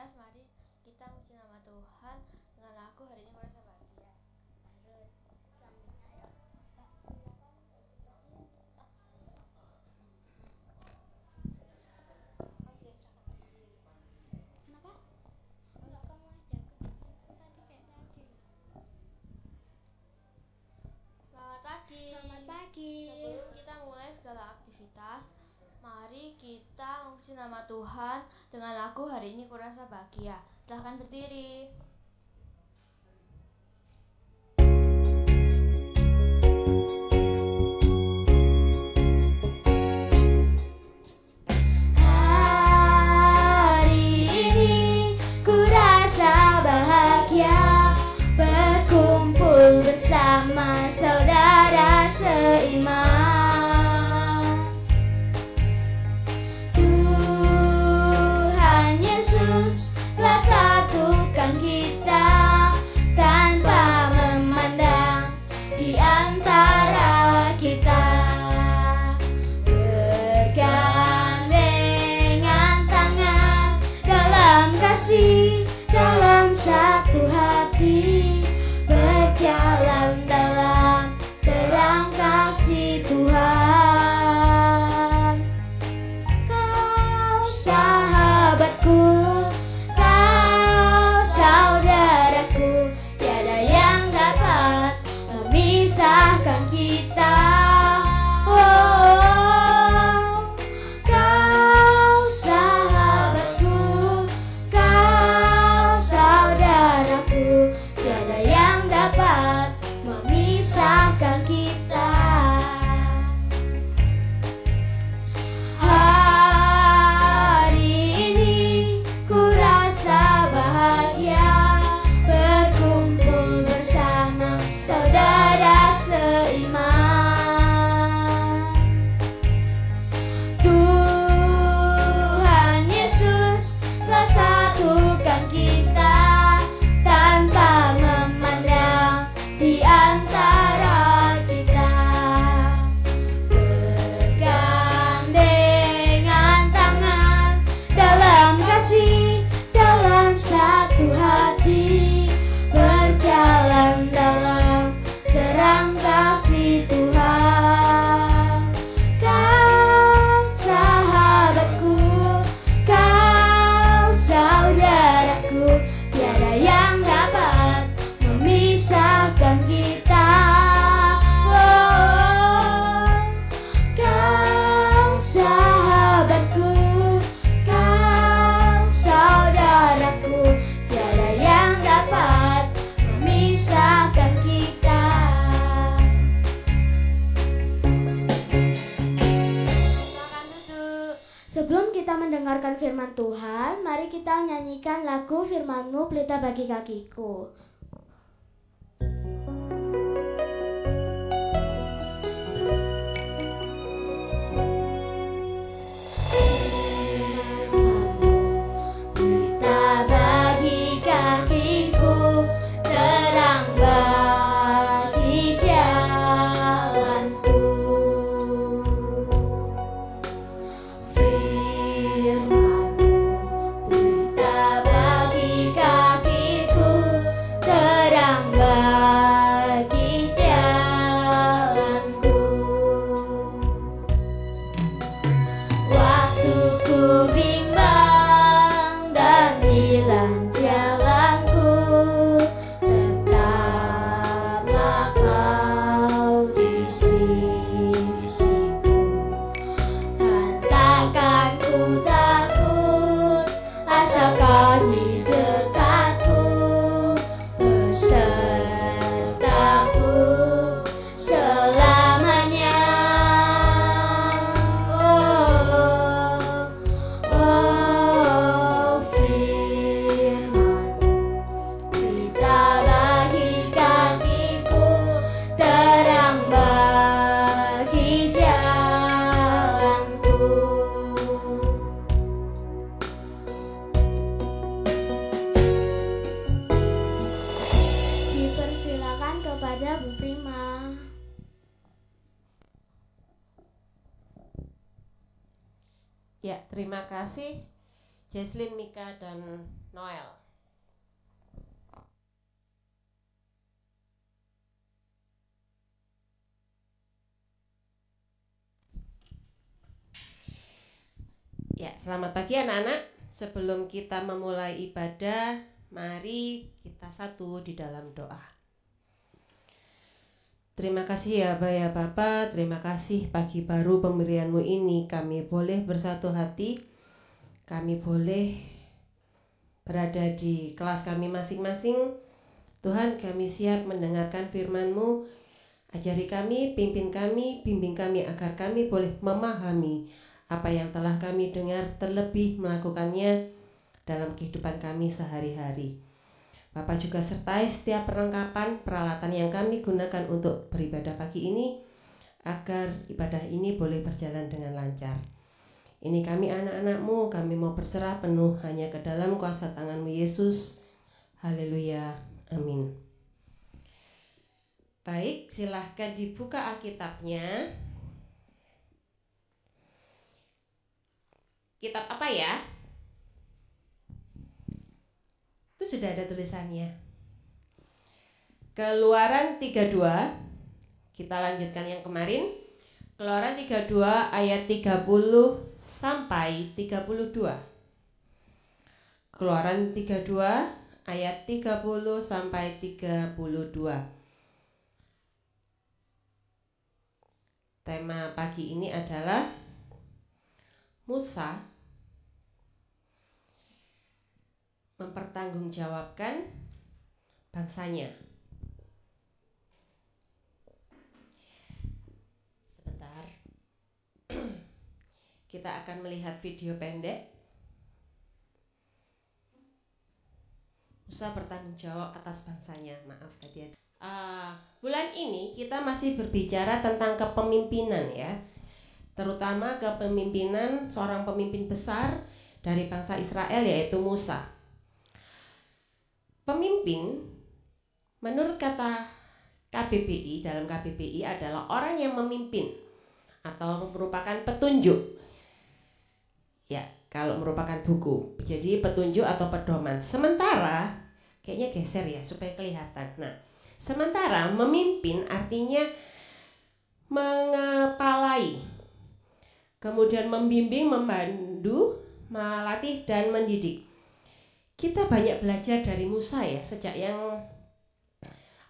aktivitas, mari kita muji nama Tuhan dengan lagu Hari Ini Kurasa Bahagia. Selamat pagi. Selamat pagi. Sebelum kita mulai segala aktivitas, mari kita memuji nama Tuhan dengan lagu Hari Ini Kurasa Bahagia. Silahkan berdiri. Hari ini ku rasa bahagia berkumpul bersama saudara seiman. Tuhan Yesus telah satukan kita tanpa memandang di antara kita. Bergandengan tangan dalam kasih, dalam satu hati, berjalan dalam terang kasih Tuhan. Kau sahabatku, kau saudaraku, tiada yang dapat memisahkan kita. Oh, kau sahabatku, kau saudaraku, tiada yang dapat memisahkan kita. Hari ini ku rasa bahagia berkumpul bersama saudara seiman. Tuhan Yesus telah satukan kita tanpa memandang di antara kita. Bergandengan tangan dalam kasih, dalam satu hati, berjalan dalam terang kasih Tuhan. Kau sahabatku, kau saudaraku, tiada yang dapat memisahkan kita. Oh, kau sahabatku, kau saudaraku, tiada yang dapat memisahkan kita. Silakan duduk. Sebelum kita mendengarkan firman Tuhan, mari kita nyanyikan lagu Firman-Mu Pelita Bagi Kakiku. Pelita bagi kakiku, terang bagi jalanku. Firman-Mu pelita bagi kakiku, terang bagi jalanku. Waktu ku bimbang dan hilang jalanku, tetaplah Kau di sisiku. Dan takkan ku takut, asalkan di dekatku, besertaku selamanya. Oh, firman pelita bagi kakiku, terang bagi jalanku. Dipersilakan kepada Bu Prima. Ya, terima kasih. Jesslyn, Mika, dan Noel. Ya, selamat pagi anak-anak. Sebelum kita memulai ibadah, mari kita satu di dalam doa. Terima kasih ya Aba ya Bapa, terima kasih pagi baru pemberian-Mu ini. Kami boleh bersatu hati, kami boleh berada di kelas kami masing-masing. Tuhan, kami siap mendengarkan firman-Mu. Ajari kami, pimpin kami, bimbing kami agar kami boleh memahami apa yang telah kami dengar, terlebih melakukannya dalam kehidupan kami sehari-hari. Bapak juga sertai setiap perlengkapan peralatan yang kami gunakan untuk beribadah pagi ini, agar ibadah ini boleh berjalan dengan lancar. Ini kami anak-anak-Mu, kami mau berserah penuh hanya ke dalam kuasa tangan-Mu Yesus. Haleluya, amin. Baik, silahkan dibuka Alkitabnya. Kitab apa ya? Itu sudah ada tulisannya. Keluaran 32. Kita lanjutkan yang kemarin. Keluaran 32 ayat 30 sampai 32. Keluaran 32 ayat 30 sampai 32. Tema pagi ini adalah Musa mempertanggungjawabkan bangsanya. Sebentar. Kita akan melihat video pendek. Musa bertanggung jawab atas bangsanya. Maaf tadi ada. Bulan ini kita masih berbicara tentang kepemimpinan ya. Terutama kepemimpinan seorang pemimpin besar dari bangsa Israel, yaitu Musa. Pemimpin menurut kata KBBI, dalam KBBI adalah orang yang memimpin atau merupakan petunjuk. Ya, kalau merupakan buku, jadi petunjuk atau pedoman. Sementara, kayaknya geser ya supaya kelihatan. Nah, sementara memimpin artinya mengepalai, kemudian membimbing, membantu, melatih, dan mendidik. Kita banyak belajar dari Musa ya. Sejak yang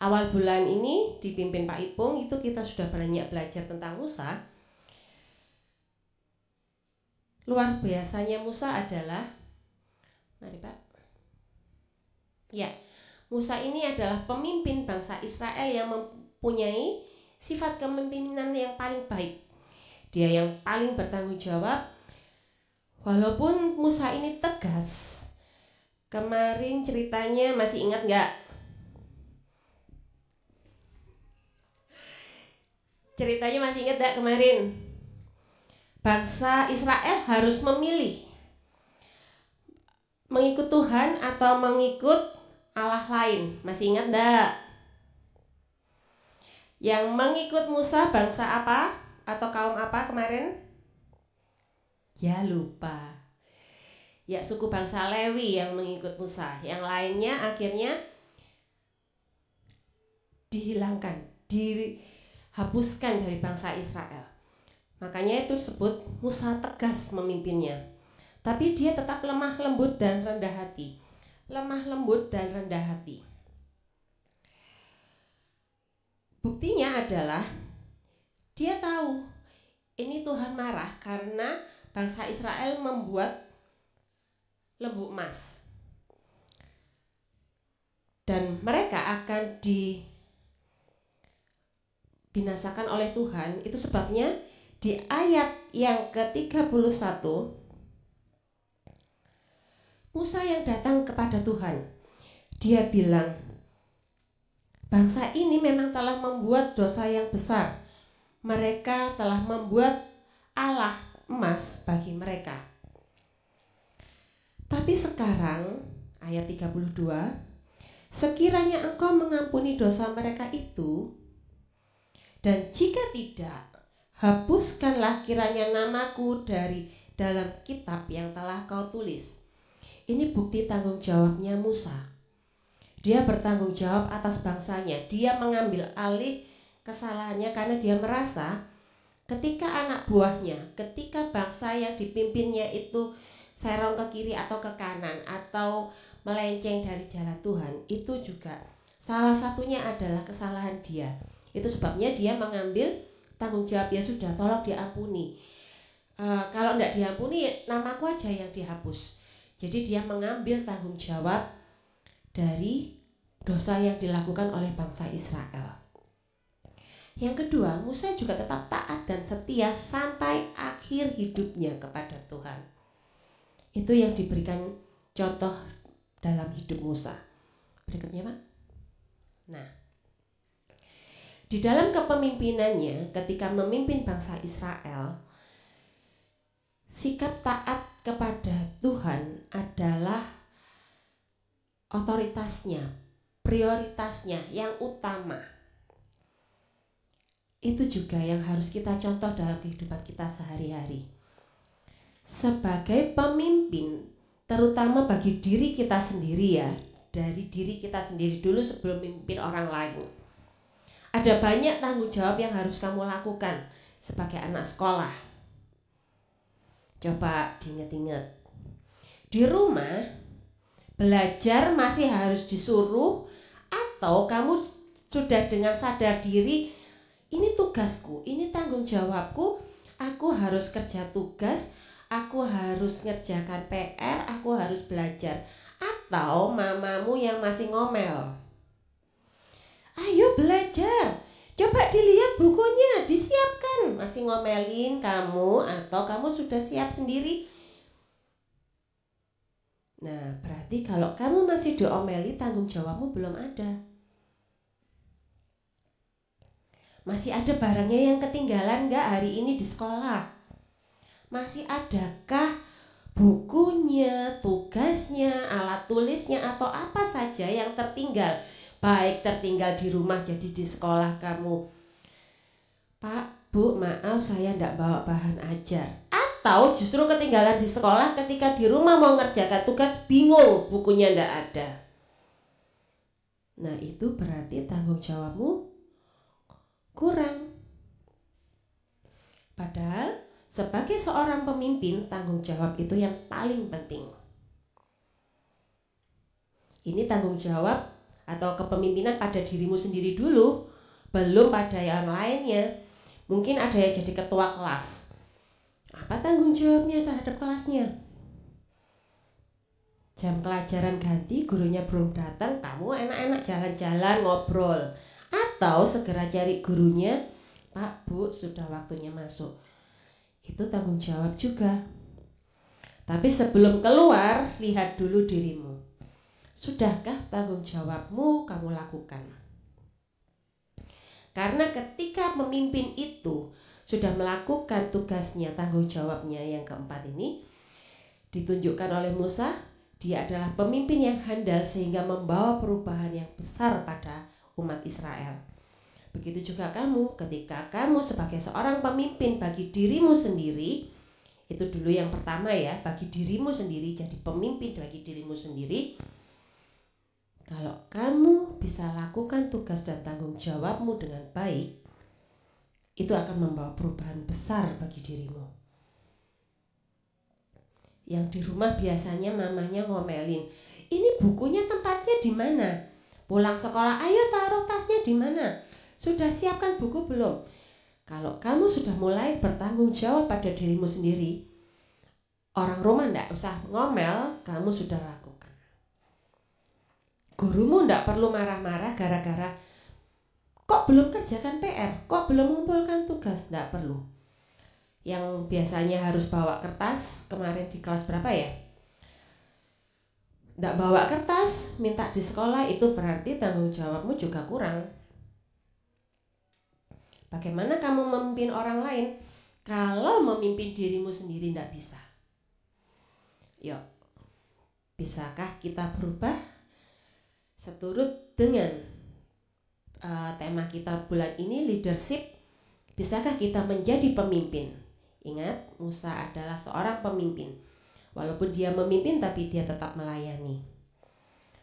awal bulan ini dipimpin Pak Ipung, itu kita sudah banyak belajar tentang Musa. Luar biasanya Musa adalah, mari Pak. Ya, Musa ini adalah pemimpin bangsa Israel yang mempunyai sifat kepemimpinan yang paling baik. Dia yang paling bertanggung jawab. Walaupun Musa ini tegas. Kemarin ceritanya masih ingat nggak? Ceritanya masih ingat nggak kemarin? Bangsa Israel harus memilih mengikut Tuhan atau mengikut Allah lain. Masih ingat nggak? Yang mengikut Musa bangsa apa? Atau kaum apa kemarin? Ya lupa. Ya suku bangsa Lewi yang mengikut Musa. Yang lainnya akhirnya dihilangkan, dihapuskan dari bangsa Israel. Makanya itu disebut Musa tegas memimpinnya. Tapi dia tetap lemah lembut dan rendah hati. Lemah lembut dan rendah hati. Buktinya adalah dia tahu ini Tuhan marah karena bangsa Israel membuat lembu emas. Dan mereka akan dibinasakan oleh Tuhan. Itu sebabnya di ayat yang ke-31 Musa yang datang kepada Tuhan. Dia bilang, bangsa ini memang telah membuat dosa yang besar. Mereka telah membuat Allah emas bagi mereka. Tapi sekarang, ayat 32, sekiranya engkau mengampuni dosa mereka itu, dan jika tidak, hapuskanlah kiranya namaku dari dalam kitab yang telah kau tulis. Ini bukti tanggung jawabnya Musa. Dia bertanggung jawab atas bangsanya. Dia mengambil alih kesalahannya karena dia merasa ketika anak buahnya, ketika bangsa yang dipimpinnya itu serong ke kiri atau ke kanan atau melenceng dari jalan Tuhan, itu juga salah satunya adalah kesalahan dia. Itu sebabnya dia mengambil tanggung jawab. Ya sudah, tolong diampuni. Kalau tidak diampuni, namaku aja yang dihapus. Jadi dia mengambil tanggung jawab dari dosa yang dilakukan oleh bangsa Israel. Yang kedua, Musa juga tetap taat dan setia sampai akhir hidupnya kepada Tuhan. Itu yang diberikan contoh dalam hidup Musa. Berikutnya, Pak. Nah, di dalam kepemimpinannya ketika memimpin bangsa Israel, sikap taat kepada Tuhan adalah otoritasnya, prioritasnya yang utama. Itu juga yang harus kita contoh dalam kehidupan kita sehari-hari. Sebagai pemimpin, terutama bagi diri kita sendiri ya, dari diri kita sendiri dulu sebelum memimpin orang lain. Ada banyak tanggung jawab yang harus kamu lakukan sebagai anak sekolah. Coba diingat-ingat. Di rumah, belajar masih harus disuruh atau kamu sudah dengan sadar diri, ini tugasku, ini tanggung jawabku, aku harus kerja tugas, aku harus ngerjakan PR, aku harus belajar. Atau mamamu yang masih ngomel, ayo belajar, coba dilihat bukunya, disiapkan. Masih ngomelin kamu atau kamu sudah siap sendiri. Nah, berarti kalau kamu masih diomeli, tanggung jawabmu belum ada. Masih ada barangnya yang ketinggalan nggak hari ini di sekolah? Masih adakah bukunya, tugasnya, alat tulisnya, atau apa saja yang tertinggal? Baik tertinggal di rumah, jadi di sekolah kamu, Pak, Bu, maaf saya tidak bawa bahan ajar. Atau justru ketinggalan di sekolah, ketika di rumah mau ngerjakan tugas bingung, bukunya tidak ada. Nah, itu berarti tanggung jawabmu kurang. Padahal sebagai seorang pemimpin, tanggung jawab itu yang paling penting. Ini tanggung jawab atau kepemimpinan pada dirimu sendiri dulu, belum pada yang lainnya. Mungkin ada yang jadi ketua kelas. Apa tanggung jawabnya terhadap kelasnya? Jam pelajaran ganti, gurunya belum datang, kamu enak-enak jalan-jalan ngobrol. Atau segera cari gurunya, Pak, Bu, sudah waktunya masuk. Itu tanggung jawab juga. Tapi sebelum keluar, lihat dulu dirimu. Sudahkah tanggung jawabmu kamu lakukan? Karena ketika memimpin itu sudah melakukan tugasnya, tanggung jawabnya yang keempat ini ditunjukkan oleh Musa, dia adalah pemimpin yang handal sehingga membawa perubahan yang besar pada umat Israel. Begitu juga kamu, ketika kamu sebagai seorang pemimpin bagi dirimu sendiri, itu dulu yang pertama ya, bagi dirimu sendiri, jadi pemimpin bagi dirimu sendiri. Kalau kamu bisa lakukan tugas dan tanggung jawabmu dengan baik, itu akan membawa perubahan besar bagi dirimu. Yang di rumah biasanya mamanya ngomelin, ini bukunya tempatnya di mana? Pulang sekolah, ayo taruh tasnya di mana? Sudah siapkan buku belum? Kalau kamu sudah mulai bertanggung jawab pada dirimu sendiri, orang rumah tidak usah ngomel, kamu sudah lakukan. Gurumu tidak perlu marah-marah gara-gara kok belum kerjakan PR, kok belum mengumpulkan tugas, tidak perlu. Yang biasanya harus bawa kertas, kemarin di kelas berapa ya? Tidak bawa kertas, minta di sekolah, itu berarti tanggung jawabmu juga kurang. Bagaimana kamu memimpin orang lain kalau memimpin dirimu sendiri tidak bisa? Yuk, bisakah kita berubah seturut dengan tema kita bulan ini, leadership? Bisakah kita menjadi pemimpin? Ingat, Musa adalah seorang pemimpin. Walaupun dia memimpin, tapi dia tetap melayani.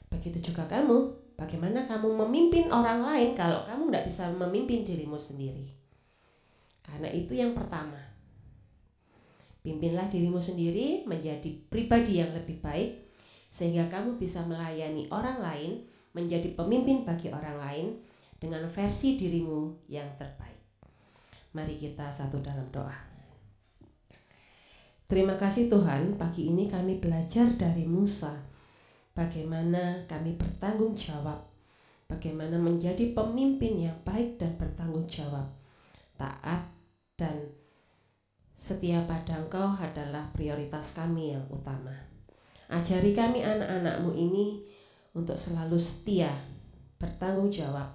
Begitu juga kamu, bagaimana kamu memimpin orang lain kalau kamu tidak bisa memimpin dirimu sendiri? Karena itu yang pertama. Pimpinlah dirimu sendiri menjadi pribadi yang lebih baik, sehingga kamu bisa melayani orang lain, menjadi pemimpin bagi orang lain dengan versi dirimu yang terbaik. Mari kita satu dalam doa. Terima kasih Tuhan, pagi ini kami belajar dari Musa, bagaimana kami bertanggung jawab, bagaimana menjadi pemimpin yang baik dan bertanggung jawab, taat dan setia pada Engkau adalah prioritas kami yang utama. Ajari kami anak-anak-Mu ini untuk selalu setia, bertanggung jawab,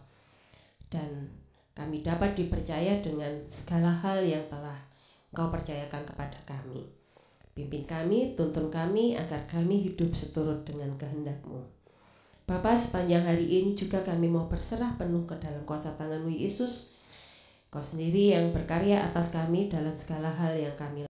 dan kami dapat dipercaya dengan segala hal yang telah Engkau percayakan kepada kami. Pimpin kami, tuntun kami agar kami hidup seturut dengan kehendak-Mu. Bapa, sepanjang hari ini juga kami mau berserah penuh ke dalam kuasa tangan-Mu Yesus. Kau sendiri yang berkarya atas kami dalam segala hal yang kami